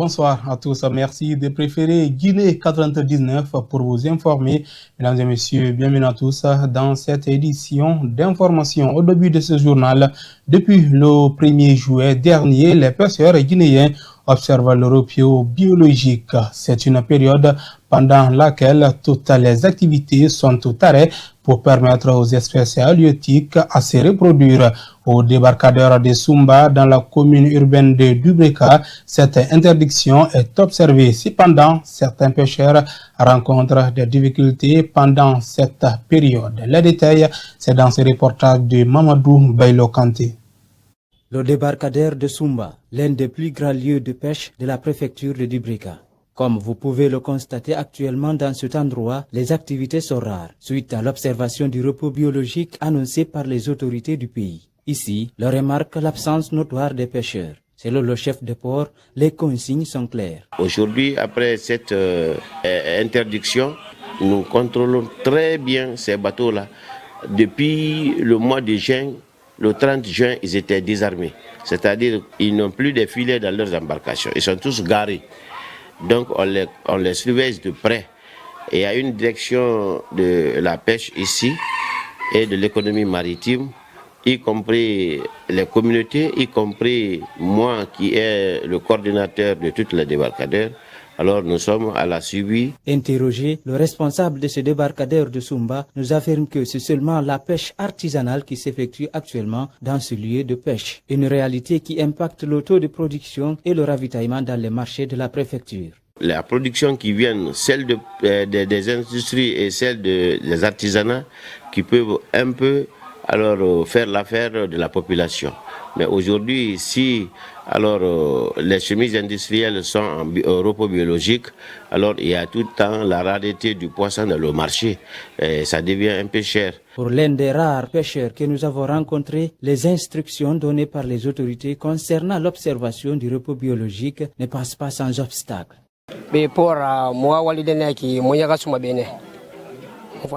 Bonsoir à tous. Merci de préférer Guinée 99 pour vous informer. Mesdames et messieurs, bienvenue à tous dans cette édition d'information. Au début de ce journal, depuis le 1er juillet dernier, les pêcheurs guinéens observent le repos biologique. C'est une période pendant laquelle toutes les activités sont au arrêt pour permettre aux espèces halieutiques à se reproduire. Au débarcadère de Sumba, dans la commune urbaine de Dubreka, cette interdiction est observée. Cependant, certains pêcheurs rencontrent des difficultés pendant cette période. Les détails, c'est dans ce reportage de Mamadou Bailo Kanté. Le débarcadère de Sumba, l'un des plus grands lieux de pêche de la préfecture de Dubreka. Comme vous pouvez le constater actuellement dans cet endroit, les activités sont rares, suite à l'observation du repos biologique annoncé par les autorités du pays. Ici, l'on remarque l'absence notoire des pêcheurs. Selon le chef de port, les consignes sont claires. Aujourd'hui, après cette interdiction, nous contrôlons très bien ces bateaux-là. Depuis le mois de juin, le 30 juin, ils étaient désarmés. C'est-à-dire qu'ils n'ont plus de filets dans leurs embarcations. Ils sont tous garés. Donc on les surveille de près. Et il y a une direction de la pêche ici et de l'économie maritime, y compris les communautés, y compris moi qui est le coordinateur de toutes les débarcadères. Alors nous sommes à la suivi. Interrogé, le responsable de ce débarcadère de Sumba nous affirme que c'est seulement la pêche artisanale qui s'effectue actuellement dans ce lieu de pêche. Une réalité qui impacte le taux de production et le ravitaillement dans les marchés de la préfecture. La production qui vient, celle des industries et celle des artisanats qui peuvent un peu faire l'affaire de la population. Mais aujourd'hui, si les chemises industrielles sont en repos biologique, alors il y a tout le temps la rareté du poisson dans le marché. Et ça devient un peu cher. Pour l'un des rares pêcheurs que nous avons rencontrés, les instructions données par les autorités concernant l'observation du repos biologique ne passent pas sans obstacle.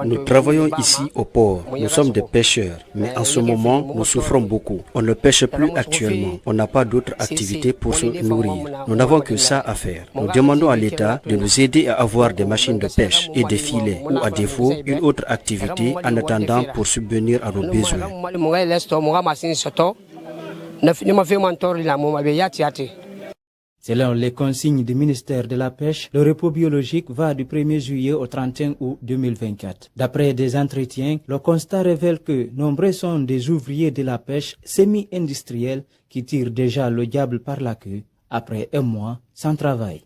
Nous travaillons ici au port. Nous sommes des pêcheurs, mais en ce moment, nous souffrons beaucoup. On ne pêche plus actuellement. On n'a pas d'autres activités pour se nourrir. Nous n'avons que ça à faire. Nous demandons à l'État de nous aider à avoir des machines de pêche et des filets, ou à défaut, une autre activité en attendant pour subvenir à nos besoins. Selon les consignes du ministère de la Pêche, le repos biologique va du 1er juillet au 31 août 2024. D'après des entretiens, le constat révèle que nombreux sont des ouvriers de la pêche semi-industrielle qui tirent déjà le diable par la queue après un mois sans travail.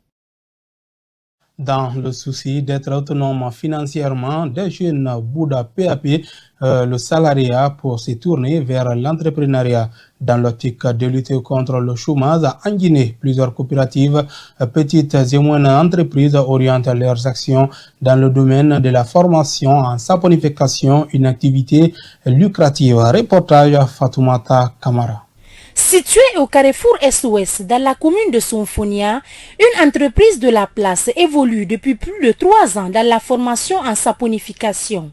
Dans le souci d'être autonome financièrement, des jeunes Bouddha PAP le salariat pour se tourner vers l'entrepreneuriat. Dans l'optique de lutter contre le chômage en Guinée, plusieurs coopératives, petites et moyennes entreprises orientent leurs actions dans le domaine de la formation en saponification, une activité lucrative. Reportage Fatoumata Kamara. Située au carrefour Est-Ouest, dans la commune de Sonfonia, une entreprise de la place évolue depuis plus de 3 ans dans la formation en saponification.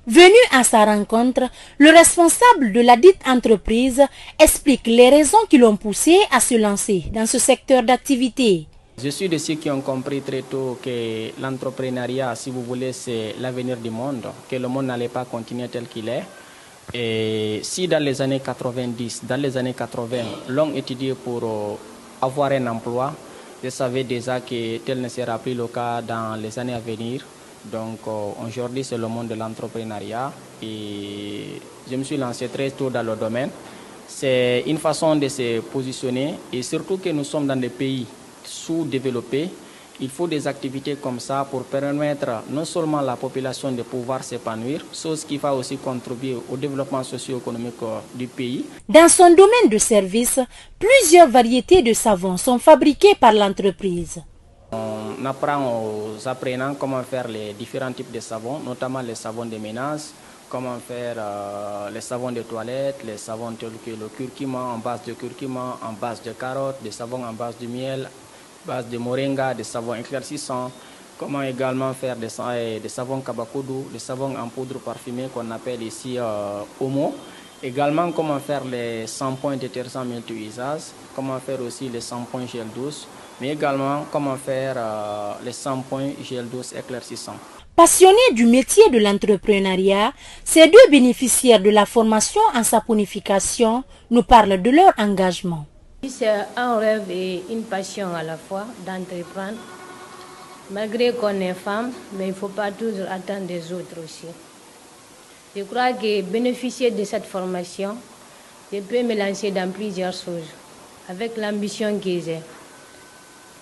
Venu à sa rencontre, le responsable de la dite entreprise explique les raisons qui l'ont poussé à se lancer dans ce secteur d'activité. Je suis de ceux qui ont compris très tôt que l'entrepreneuriat, si vous voulez, c'est l'avenir du monde, que le monde n'allait pas continuer tel qu'il est. Et si dans les années 90, dans les années 80, l'on étudié pour avoir un emploi, je savais déjà que tel ne sera plus le cas dans les années à venir. Donc aujourd'hui, c'est le monde de l'entrepreneuriat et je me suis lancé très tôt dans le domaine. C'est une façon de se positionner et surtout que nous sommes dans des pays sous-développés. Il faut des activités comme ça pour permettre non seulement à la population de pouvoir s'épanouir, chose qui va aussi contribuer au développement socio-économique du pays. Dans son domaine de service, plusieurs variétés de savons sont fabriquées par l'entreprise. On apprend aux apprenants comment faire les différents types de savons, notamment les savons de ménage, comment faire les savons de toilette, les savons tels que le curcuma en base de curcuma, en base de carottes, des savons en base de miel, base de moringa, des savons éclaircissants, comment également faire des savons kabakoudou, des savons en poudre parfumée qu'on appelle ici Omo, également comment faire les shampoings détergents multi-usages, comment faire aussi les shampoings gel douce, mais également comment faire les 100 points gel d'eau éclaircissant. Passionnés du métier de l'entrepreneuriat, ces deux bénéficiaires de la formation en saponification nous parlent de leur engagement. C'est un rêve et une passion à la fois d'entreprendre. Malgré qu'on est femme, mais il ne faut pas toujours attendre des autres aussi. Je crois que bénéficier de cette formation, je peux me lancer dans plusieurs choses avec l'ambition que j'ai.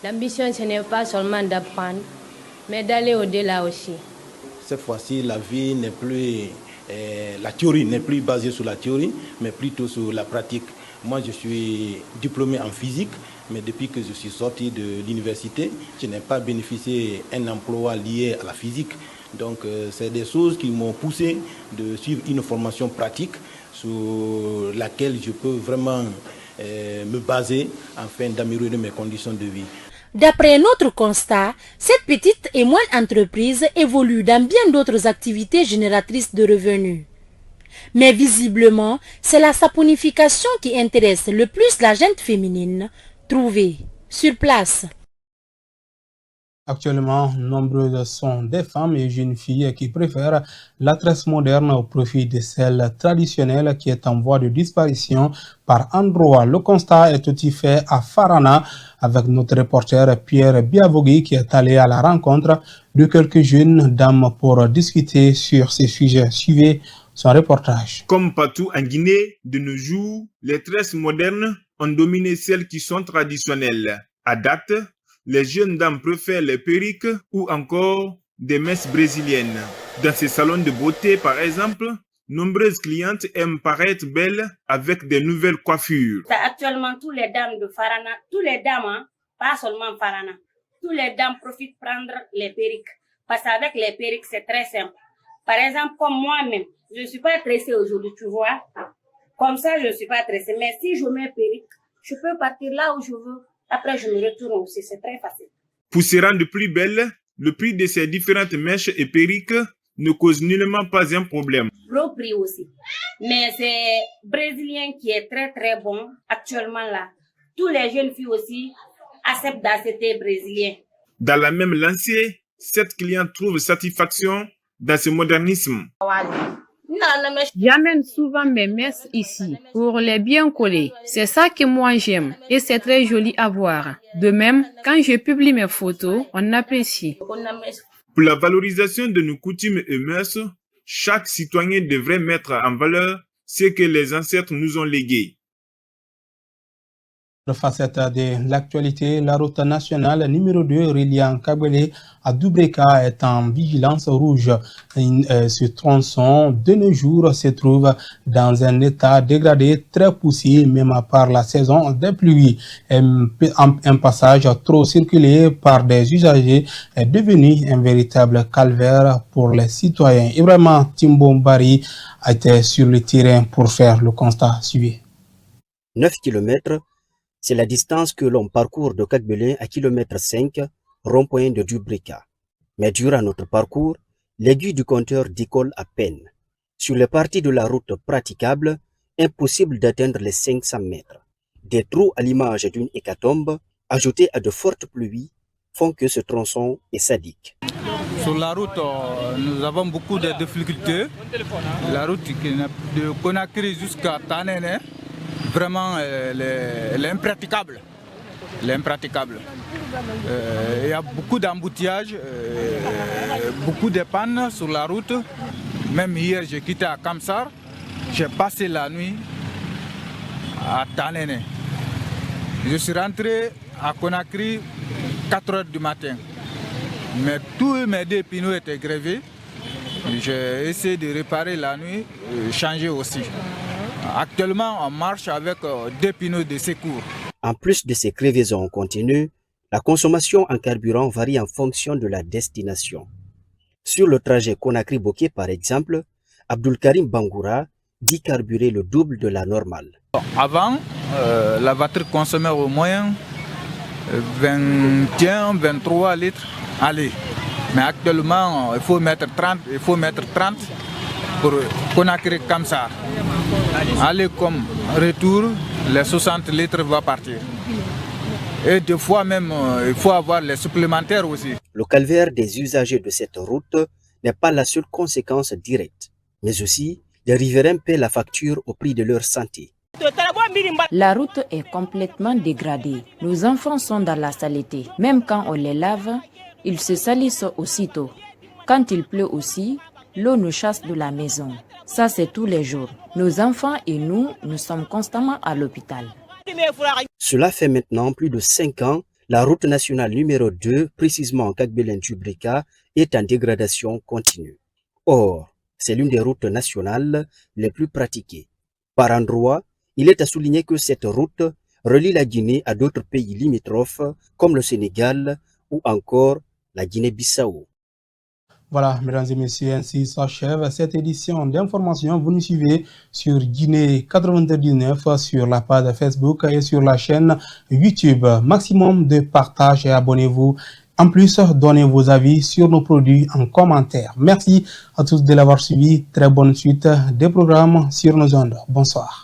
L'ambition, ce n'est pas seulement d'apprendre, mais d'aller au-delà aussi. Cette fois-ci, la vie n'est plus, la théorie n'est plus basée sur la théorie, mais plutôt sur la pratique. Moi, je suis diplômé en physique, mais depuis que je suis sorti de l'université, je n'ai pas bénéficié d'un emploi lié à la physique. Donc, c'est des choses qui m'ont poussé de suivre une formation pratique sur laquelle je peux vraiment me baser afin d'améliorer mes conditions de vie. D'après notre constat, cette petite et moyenne entreprise évolue dans bien d'autres activités génératrices de revenus. Mais visiblement, c'est la saponification qui intéresse le plus la gente féminine, trouvée sur place. Actuellement, nombreuses sont des femmes et jeunes filles qui préfèrent la tresse moderne au profit de celle traditionnelle qui est en voie de disparition par endroits. Le constat est aussi fait à Farana avec notre reporter Pierre Biavogui qui est allé à la rencontre de quelques jeunes dames pour discuter sur ces sujets. Suivez son reportage. Comme partout en Guinée, de nos jours, les tresses modernes ont dominé celles qui sont traditionnelles. À date, les jeunes dames préfèrent les perruques ou encore des messes brésiliennes. Dans ces salons de beauté, par exemple, nombreuses clientes aiment paraître belles avec des nouvelles coiffures. Actuellement, tous les dames de Farana, tous les dames, hein, pas seulement Farana, tous les dames profitent de prendre les perruques. Parce qu'avec les perruques, c'est très simple. Par exemple, comme moi-même, je ne suis pas tressée aujourd'hui, tu vois. Comme ça, je ne suis pas tressée. Mais si je mets perruque, je peux partir là où je veux. Après, je me retourne aussi. C'est très facile. Pour se rendre plus belle, le prix de ces différentes mèches et perruques ne cause nullement pas un problème. Le prix aussi. Mais c'est brésilien qui est très très bon actuellement là. Tous les jeunes filles aussi acceptent d'acheter brésilien. Dans la même lancée, cette cliente trouve satisfaction dans ce modernisme. J'amène souvent mes messes ici pour les bien coller. C'est ça que moi j'aime et c'est très joli à voir. De même, quand je publie mes photos, on apprécie. Pour la valorisation de nos coutumes et mœurs, chaque citoyen devrait mettre en valeur ce que les ancêtres nous ont légué. Facette de l'actualité, la route nationale numéro 2 reliant Kabylie à Dubreka est en vigilance rouge. Ce tronçon, de nos jours, se trouve dans un état dégradé, très poussé, même à part la saison des pluies. Un passage trop circulé par des usagers est devenu un véritable calvaire pour les citoyens. Ibrahima Timbombari a été sur le terrain pour faire le constat suivi. 9 km, c'est la distance que l'on parcourt de Kabylie à kilomètre 5, rond-point de Dubreka. Mais durant notre parcours, l'aiguille du compteur décolle à peine. Sur les parties de la route praticables, impossible d'atteindre les 500 mètres. Des trous à l'image d'une hécatombe, ajoutés à de fortes pluies, font que ce tronçon est sadique. Sur la route, nous avons beaucoup de difficultés. La route de Conakry jusqu'à Tanene, vraiment, elle est impraticable. Il y a beaucoup d'embouteillages, beaucoup de pannes sur la route. Même hier, j'ai quitté à Kamsar. J'ai passé la nuit à Tanene. Je suis rentré à Conakry 4 heures du matin. Mais tous mes deux pneus étaient grevés. J'ai essayé de réparer la nuit, changer aussi. Actuellement, on marche avec 2 pneus de secours. En plus de ces crevaisons continues, la consommation en carburant varie en fonction de la destination. Sur le trajet Conakry-Boké, par exemple, Abdulkarim Bangoura dit carburer le double de la normale. Avant, la voiture consommait au moins 21-23 litres aller. Mais actuellement, il faut mettre 30 pour Conakry comme ça. Aller comme retour, les 60 litres vont partir. Et des fois même, il faut avoir les supplémentaires aussi. Le calvaire des usagers de cette route n'est pas la seule conséquence directe, mais aussi les riverains paient la facture au prix de leur santé. La route est complètement dégradée. Nos enfants sont dans la saleté. Même quand on les lave, ils se salissent aussitôt. Quand il pleut aussi, l'eau nous chasse de la maison. Ça, c'est tous les jours. Nos enfants et nous sommes constamment à l'hôpital. Cela fait maintenant plus de 5 ans. La route nationale numéro 2, précisément Kagbelen-Djubreka, est en dégradation continue. Or, c'est l'une des routes nationales les plus pratiquées. Par endroits, il est à souligner que cette route relie la Guinée à d'autres pays limitrophes comme le Sénégal ou encore la Guinée-Bissau. Voilà, mesdames et messieurs, ainsi s'achève cette édition d'information. Vous nous suivez sur Guinée 99, sur la page Facebook et sur la chaîne YouTube. Maximum de partage et abonnez-vous. En plus, donnez vos avis sur nos produits en commentaire. Merci à tous de l'avoir suivi. Très bonne suite des programmes sur nos ondes. Bonsoir.